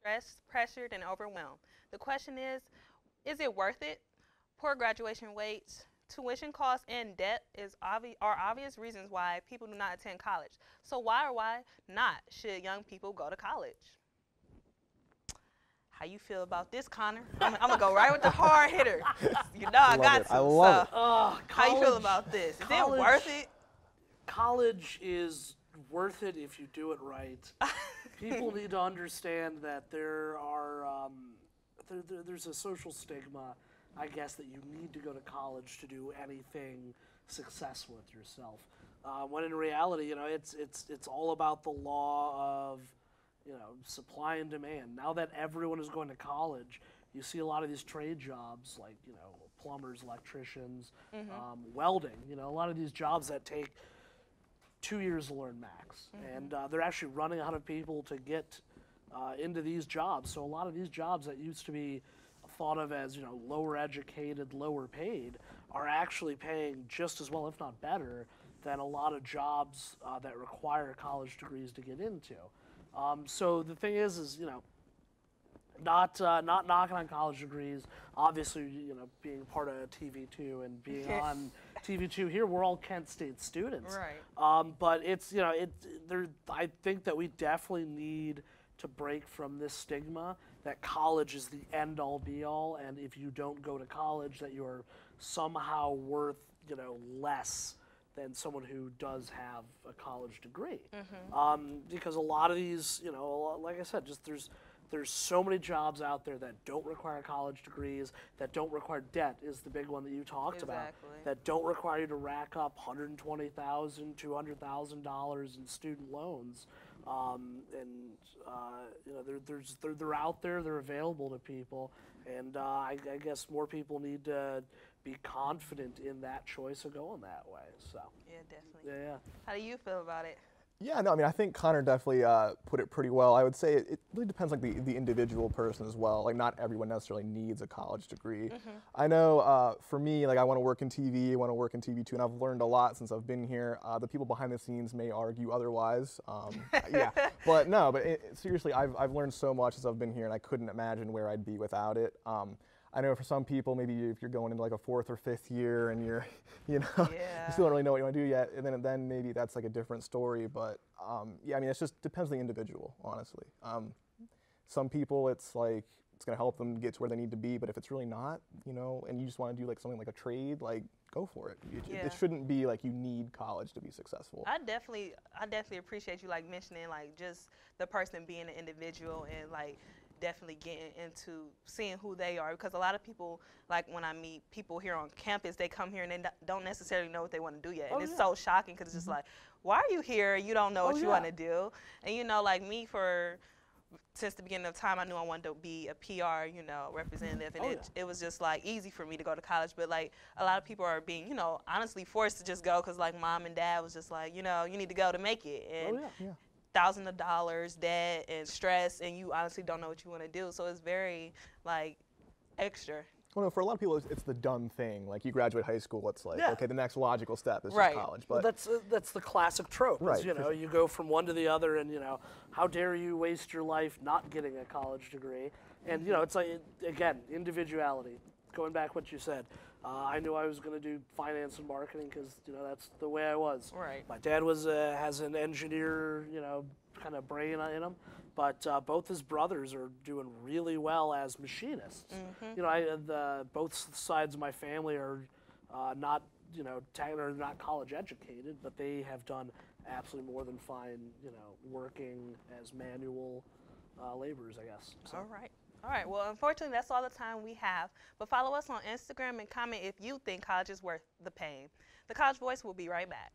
stressed, pressured, and overwhelmed. The question is it worth it? Poor graduation rates, tuition costs, and debt are obvious reasons why people do not attend college. So why or why not should young people go to college? How you feel about this, Connor? I'm gonna go right with the hard hitter. You know I got to. I love it. How you feel about this? Is it worth it? College is worth it if you do it right. People need to understand that there's a social stigma, I guess, that you need to go to college to do anything successful with yourself. When in reality, it's all about the law of supply and demand. Now that everyone is going to college, you see a lot of these trade jobs like plumbers, electricians, welding. A lot of these jobs that take 2 years to learn max, and they're actually running out of people to get into these jobs. So a lot of these jobs that used to be thought of as lower educated, lower paid, are actually paying just as well, if not better, than a lot of jobs that require college degrees to get into. So the thing is not knocking on college degrees. Obviously, being part of TV2 and being on TV2 here, we're all Kent State students. Right. But it's I think that we definitely need to break from this stigma that college is the end all be all, and if you don't go to college, that you're somehow worth less than someone who does have a college degree. Because a lot of these, like I said, just there's so many jobs out there that don't require college degrees, that don't require debt is the big one that you talked about, that don't require you to rack up $120,000, $200,000 in student loans. They're out there, they're available to people, and I guess more people need to be confident in that choice of going that way. So yeah, definitely. Yeah. How do you feel about it? Yeah, no, I mean, I think Connor definitely put it pretty well. I would say it really depends, like, the individual person as well. Like, not everyone necessarily needs a college degree. I know for me, like, I want to work in TV, I want to work in TV2, and I've learned a lot since I've been here. The people behind the scenes may argue otherwise. Yeah, but no, seriously, I've learned so much since I've been here, and I couldn't imagine where I'd be without it. I know for some people, maybe if you're going into like a 4th or 5th year and you're, you still don't really know what you want to do yet, and then maybe that's like a different story. But yeah, I mean, it just depends on the individual, honestly. Some people, it's like it's gonna help them get to where they need to be, but if it's really not, and you just want to do like something like a trade, like go for it. It shouldn't be like you need college to be successful. I definitely appreciate you like mentioning like just the person being an individual and like definitely getting into seeing who they are, because a lot of people, like when I meet people here on campus, they come here and they don't necessarily know what they want to do yet, and it's so shocking because it's just like, why are you here? You don't know what you want to do. And like me, since the beginning of time, I knew I wanted to be a PR, representative, and it was just like easy for me to go to college. But like a lot of people are being, honestly forced to just go because like mom and dad was just like, you need to go to make it, and thousands of dollars debt and stress, and you honestly don't know what you want to do. So it's very like extra. Well, no, for a lot of people, it's the done thing. Like you graduate high school, it's like okay, the next logical step is just college. But well, that's the classic trope. Right. You go from one to the other, and how dare you waste your life not getting a college degree? And it's like, again, individuality. Going back what you said, I knew I was going to do finance and marketing because that's the way I was. Right. My dad has an engineer, kind of brain in him, but both his brothers are doing really well as machinists. Both sides of my family are not not college educated, but they have done absolutely more than fine, working as manual laborers, I guess. So. All right, well, unfortunately, that's all the time we have. But follow us on Instagram and comment if you think college is worth the pain. The College Voice will be right back.